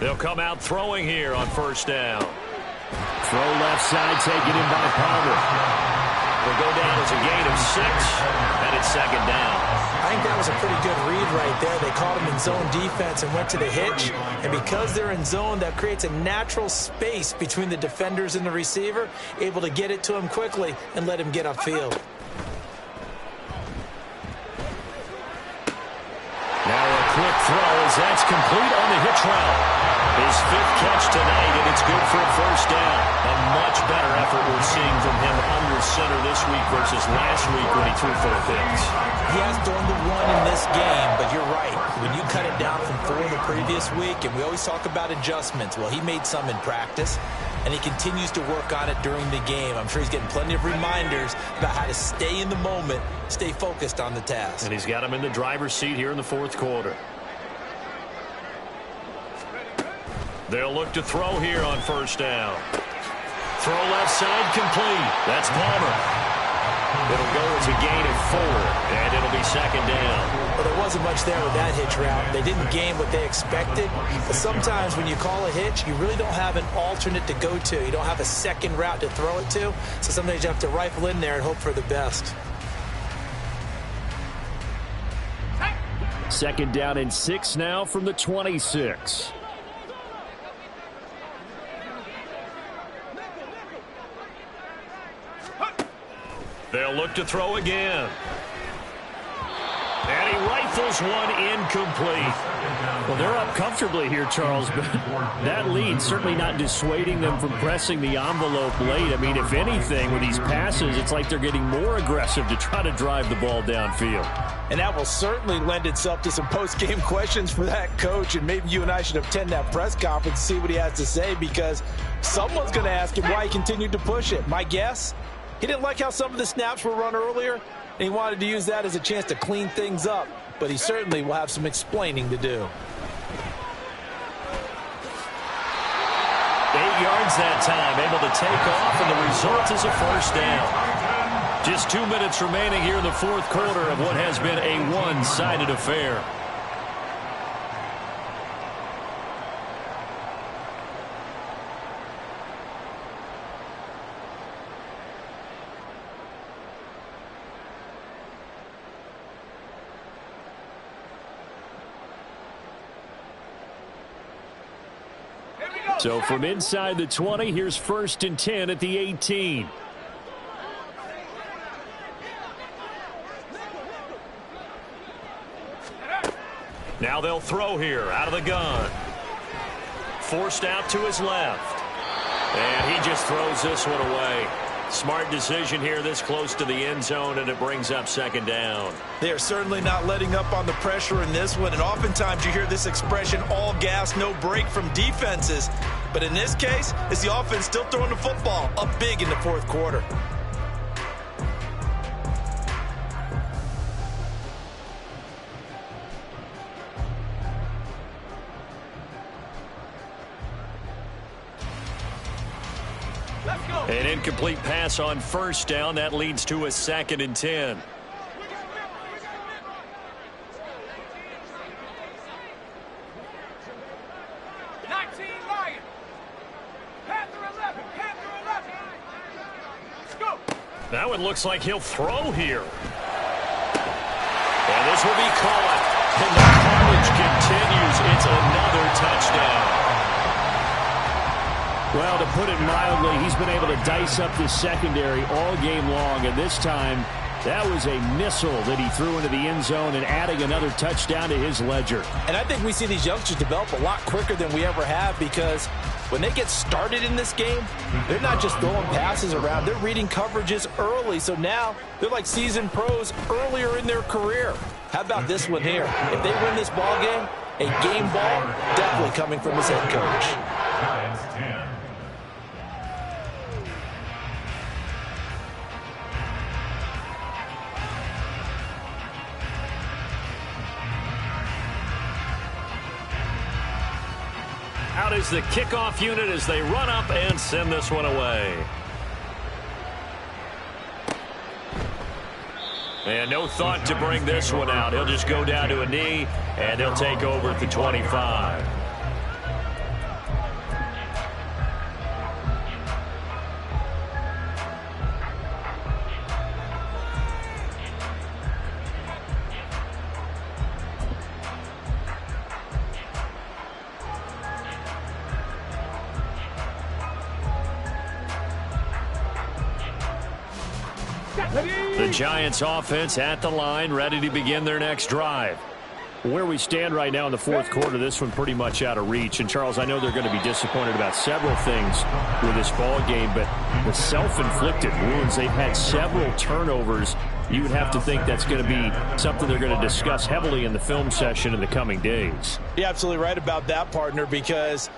They'll come out throwing here on 1st down. Throw left side, taken in by Palmer. They'll go down as a gain of 6, and it's 2nd down. I think that was a pretty good read right there. They caught him in zone defense and went to the hitch. And because they're in zone, that creates a natural space between the defenders and the receiver, able to get it to him quickly and let him get upfield. Now a quick throw as that's complete on the hitch route. His 5th catch tonight, and it's good for a 1st down. A much better effort we're seeing from him under center this week versus last week when he threw 4 picks. He has thrown the 1 in this game, but you're right. When you cut it down from 4 the previous week, and we always talk about adjustments, well, he made some in practice, and he continues to work on it during the game. I'm sure he's getting plenty of reminders about how to stay in the moment, stay focused on the task. And he's got him in the driver's seat here in the 4th quarter. They'll look to throw here on 1st down. Throw left side complete. That's Palmer. It'll go as a gain of 4, and it'll be 2nd down. Well, there wasn't much there with that hitch route. They didn't gain what they expected. But sometimes when you call a hitch, you really don't have an alternate to go to. You don't have a second route to throw it to. So sometimes you have to rifle in there and hope for the best. 2nd down and 6 now from the 26. They'll look to throw again. And he rifles one incomplete. Well, they're up comfortably here, Charles, but that lead certainly not dissuading them from pressing the envelope late. I mean, if anything, with these passes, it's like they're getting more aggressive to try to drive the ball downfield. And that will certainly lend itself to some post-game questions for that coach, and maybe you and I should attend that press conference and see what he has to say, because someone's going to ask him why he continued to push it. My guess, he didn't like how some of the snaps were run earlier, and he wanted to use that as a chance to clean things up. But he certainly will have some explaining to do. 8 yards that time, able to take off, and the result is a first down. Just 2 minutes remaining here in the fourth quarter of what has been a one-sided affair. So from inside the 20, here's 1st and 10 at the 18. Now they'll throw here out of the gun. Forced out to his left. And he just throws this one away. Smart decision here this close to the end zone, and it brings up 2nd down. They are certainly not letting up on the pressure in this one, and oftentimes you hear this expression, all gas, no break from defenses. But in this case, it's the offense still throwing the football up big in the fourth quarter. An incomplete pass on 1st down. That leads to a 2nd and 10. That one looks like he'll throw here. And this will be caught. And the carnage continues. It's another touchdown. Well, to put it mildly, he's been able to dice up this secondary all game long, and this time that was a missile that he threw into the end zone and adding another touchdown to his ledger. And I think we see these youngsters develop a lot quicker than we ever have, because when they get started in this game, they're not just throwing passes around, they're reading coverages early. So now they're like seasoned pros earlier in their career. How about this one here? If they win this ball game, a game ball definitely coming from his head coach. Giants 10. Out is the kickoff unit as they run up and send this one away. And no thought to bring this one out. He'll just go down to a knee, and they'll take over at the 25. The Giants offense at the line, ready to begin their next drive. Where we stand right now in the fourth quarter, this one pretty much out of reach. And, Charles, I know they're going to be disappointed about several things with this ball game, but the self-inflicted wounds, they've had several turnovers. You would have to think that's going to be something they're going to discuss heavily in the film session in the coming days. You're absolutely right about that, partner, because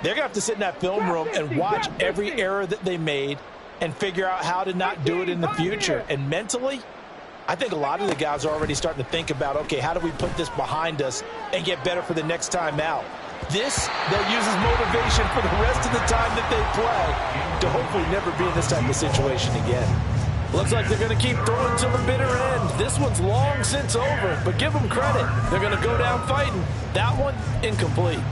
they're going to have to sit in that film room and watch every error that they made and figure out how to not do it in the future. And mentally, I think a lot of the guys are already starting to think about, okay, how do we put this behind us and get better for the next time out? This, they'll use as motivation for the rest of the time that they play to hopefully never be in this type of situation again. Looks like they're going to keep throwing to the bitter end. This one's long since over, but give them credit. They're going to go down fighting. That one, incomplete.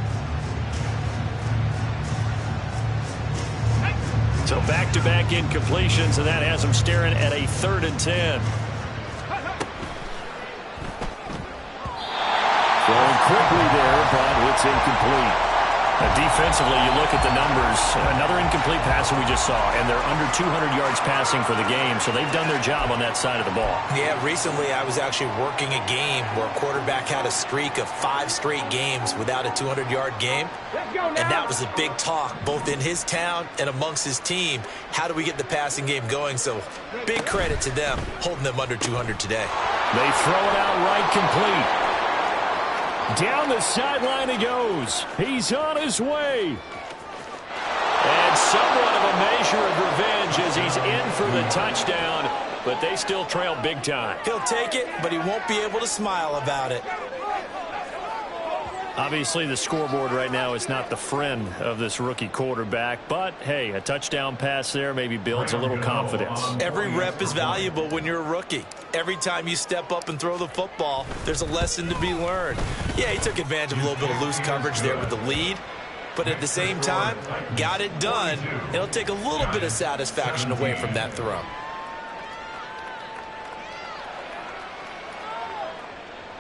So back-to-back incompletions, and that has them staring at a 3rd and 10. Throwing quickly there, but it's incomplete. Defensively, you look at the numbers. Another incomplete pass that we just saw, and they're under 200 yards passing for the game, so they've done their job on that side of the ball. Yeah, recently I was actually working a game where a quarterback had a streak of 5 straight games without a 200-yard game, and that was a big talk both in his town and amongst his team. How do we get the passing game going? So big credit to them holding them under 200 today. They throw it out right complete. Down the sideline he goes. He's on his way. And somewhat of a measure of revenge as he's in for the touchdown. but they still trail big time. He'll take it, but he won't be able to smile about it. Obviously, the scoreboard right now is not the friend of this rookie quarterback, but, hey, a touchdown pass there maybe builds a little confidence. Every rep is valuable when you're a rookie. Every time you step up and throw the football, there's a lesson to be learned. Yeah, he took advantage of a little bit of loose coverage there with the lead, but at the same time, got it done. It'll take a little bit of satisfaction away from that throw.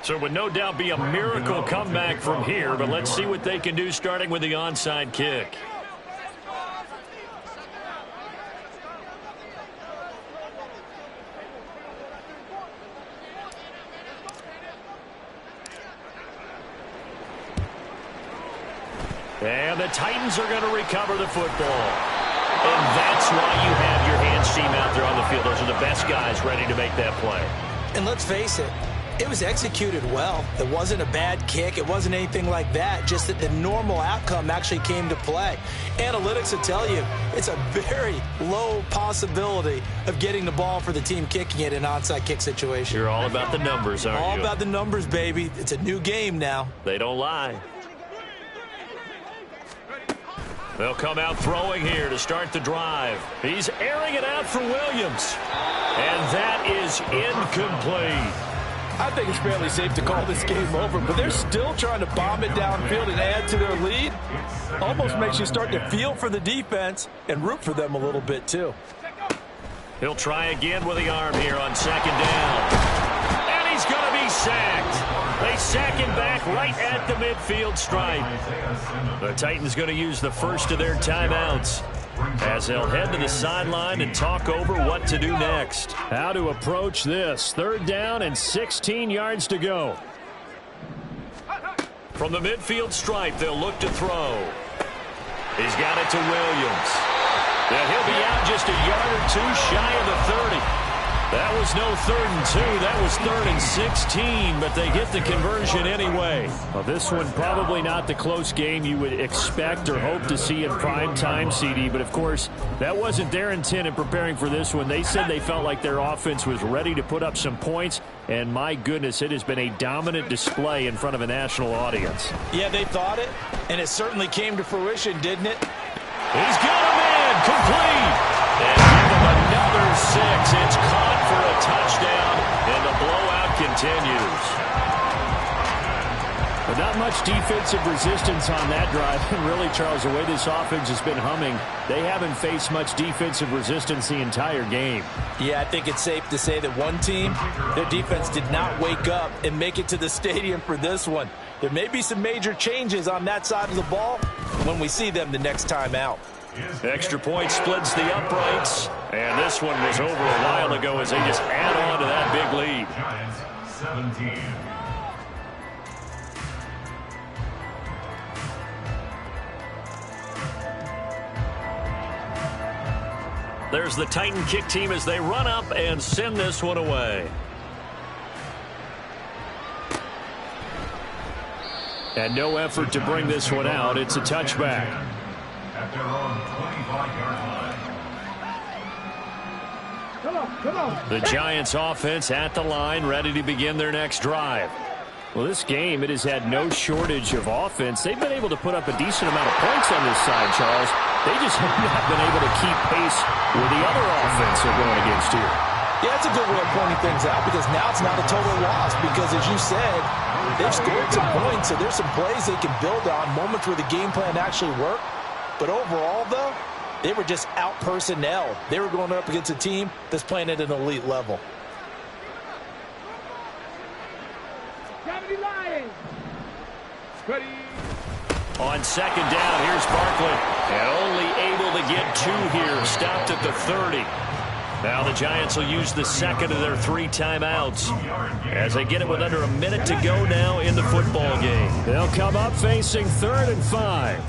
So it would no doubt be a miracle comeback from here, but let's see what they can do starting with the onside kick. And the Titans are going to recover the football. And that's why you have your hands team out there on the field. Those are the best guys ready to make that play. And let's face it, it was executed well. It wasn't a bad kick. It wasn't anything like that. Just that the normal outcome actually came to play. Analytics will tell you it's a very low possibility of getting the ball for the team kicking it in an onside kick situation. You're all about the numbers, aren't you? All about the numbers, baby. It's a new game now. They don't lie. They'll come out throwing here to start the drive. He's airing it out for Williams. And that is incomplete. I think it's fairly safe to call this game over, but they're still trying to bomb it downfield and add to their lead. Almost makes you start to feel for the defense and root for them a little bit, too. He'll try again with the arm here on second down. And he's going to be sacked. They sack him back right at the midfield stripe. The Titans going to use the first of their timeouts as they'll head to the sideline and talk over what to do next. How to approach this. 3rd down and 16 yards to go. From the midfield stripe, they'll look to throw. He's got it to Williams. Now he'll be out just a yard or two shy of the 30. That was no 3rd and 2. That was 3rd and 16, but they get the conversion anyway. Well, this one probably not the close game you would expect or hope to see in prime time, CD. But, of course, that wasn't their intent in preparing for this one. They said they felt like their offense was ready to put up some points. And, my goodness, it has been a dominant display in front of a national audience. Yeah, they thought it, and it certainly came to fruition, didn't it? He's got a man complete. And give him another 6. It's caught for a touchdown, and the blowout continues. But not much defensive resistance on that drive. And really, Charles, the way this offense has been humming, they haven't faced much defensive resistance the entire game. Yeah, I think it's safe to say that one team, their defense did not wake up and make it to the stadium for this one. There may be some major changes on that side of the ball when we see them the next time out. Extra point splits the uprights, and this one was over a while ago as they just add on to that big lead. Giants 17. There's the Titan kick team as they run up and send this one away. And no effort to bring this one out. It's a touchback. At their own 25-yard line. Come on. The Giants offense at the line, ready to begin their next drive. Well, this game, it has had no shortage of offense. They've been able to put up a decent amount of points on this side, Charles. They just have not been able to keep pace with the other offense they're going against here. Yeah, that's a good way of pointing things out because now it's not a total loss because, as you said, they've scored some points, so there's some plays they can build on, moments where the game plan actually worked. But overall, though, they were just out-personnel. They were going up against a team that's playing at an elite level. Lions. Ready. On second down, here's Barkley. And only able to get 2 here. Stopped at the 30. Now the Giants will use the second of their 3 timeouts as they get it with under a minute to go now in the football game. They'll come up facing 3rd and 5.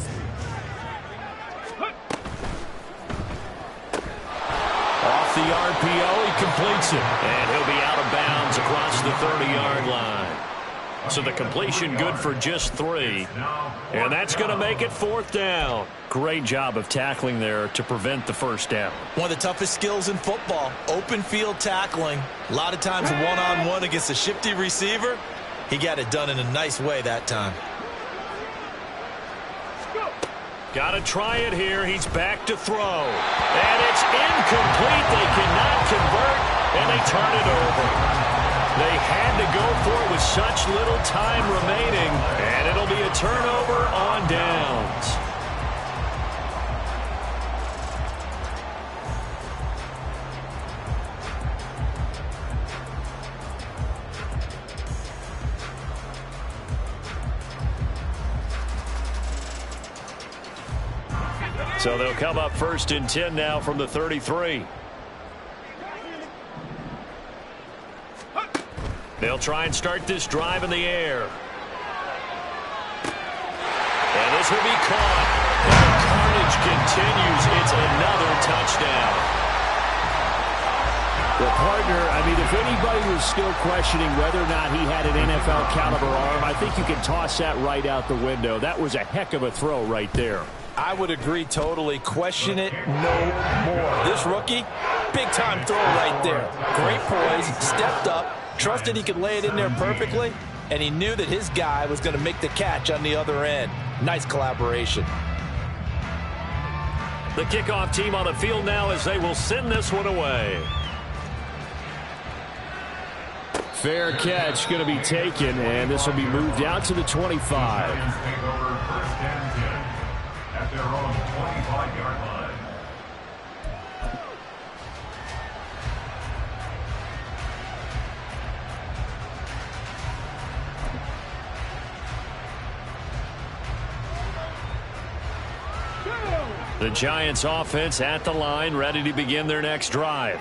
Off the RPO, he completes it. And he'll be out of bounds across the 30-yard line. So the completion good for just 3. And that's going to make it 4th down. Great job of tackling there to prevent the first down. One of the toughest skills in football, open field tackling. A lot of times one-on-one against a shifty receiver. He got it done in a nice way that time. Got to try it here. He's back to throw. And it's incomplete. They cannot convert, and they turn it over. They had to go for it with such little time remaining, and it'll be a turnover on downs. So they'll come up 1st and 10 now from the 33. They'll try and start this drive in the air. And this will be caught. And the carnage continues. It's another touchdown. Well, partner, I mean, if anybody was still questioning whether or not he had an NFL caliber arm, I think you can toss that right out the window. That was a heck of a throw right there. I would agree totally. Question it no more. This rookie, big-time throw right there. Great poise, stepped up, trusted he could lay it in there perfectly, and he knew that his guy was going to make the catch on the other end. Nice collaboration. The kickoff team on the field now as they will send this one away. Fair catch going to be taken, and this will be moved out to the 25. At their own 25-yard line. The Giants offense at the line, ready to begin their next drive.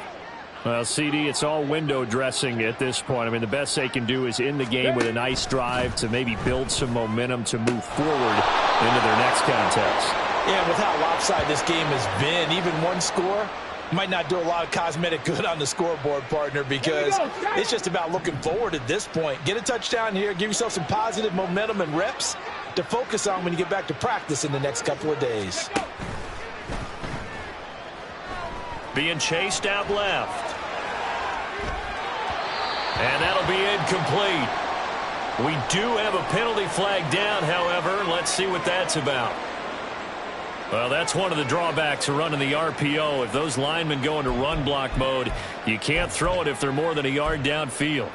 Well, CD, it's all window dressing at this point. I mean, the best they can do is in the game with a nice drive to maybe build some momentum to move forward into their next contest. Yeah, with how lopsided this game has been, even one score might not do a lot of cosmetic good on the scoreboard, partner, because it's just about looking forward at this point. Get a touchdown here, give yourself some positive momentum and reps to focus on when you get back to practice in the next couple of days. Being chased out left. And that'll be incomplete. We do have a penalty flag down, however. Let's see what that's about. Well, that's one of the drawbacks of running the RPO. If those linemen go into run block mode, you can't throw it if they're more than a yard downfield.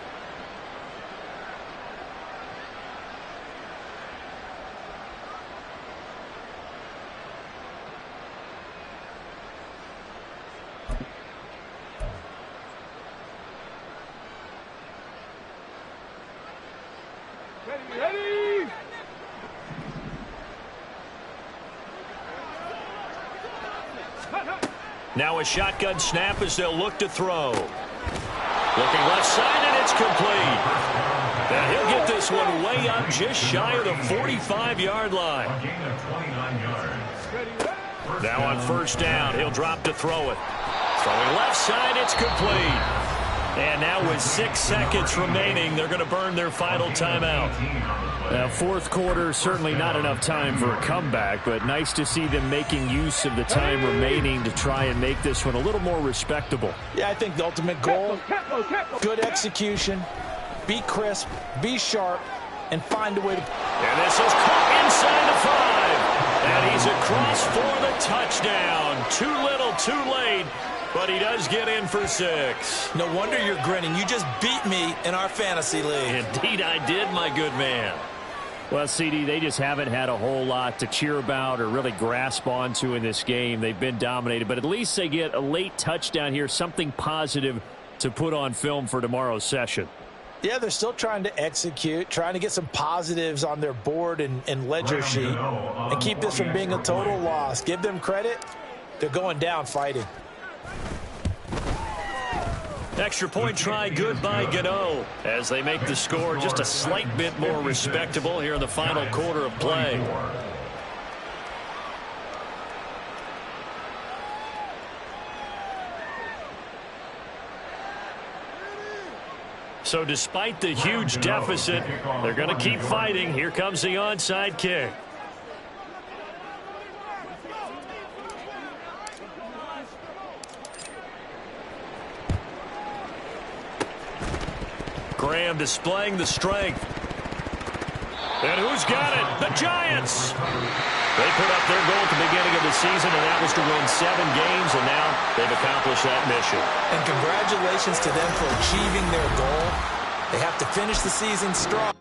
Ready! Now a shotgun snap as they'll look to throw. Looking left side, and it's complete. And he'll get this one way up just shy of the 45-yard line. A gain of 29 yards. Now on 1st down, he'll drop to throw it. Throwing left side, it's complete. And now with 6 seconds remaining, they're going to burn their final timeout. Now, 4th quarter, certainly not enough time for a comeback, but nice to see them making use of the time remaining to try and make this one a little more respectable. Yeah, I think the ultimate goal, good execution, be crisp, be sharp, and find a way to... And this is caught inside the 5. And he's across for the touchdown. Too little, too late. But he does get in for 6. No wonder you're grinning. You just beat me in our fantasy league. Indeed I did, my good man. Well, CD, they just haven't had a whole lot to cheer about or really grasp onto in this game. They've been dominated, but at least they get a late touchdown here, something positive to put on film for tomorrow's session. Yeah, they're still trying to execute, trying to get some positives on their board and ledger sheet and keep this from being a total loss. Give them credit. They're going down fighting. Extra point try good by Gano as they make the score just a slight bit more respectable here in the final quarter of play. So despite the huge deficit, they're going to keep fighting. Here comes the onside kick. Graham displaying the strength. And who's got it? The Giants! They put up their goal at the beginning of the season, and that was to win 7 games, and now they've accomplished that mission. And congratulations to them for achieving their goal. They have to finish the season strong.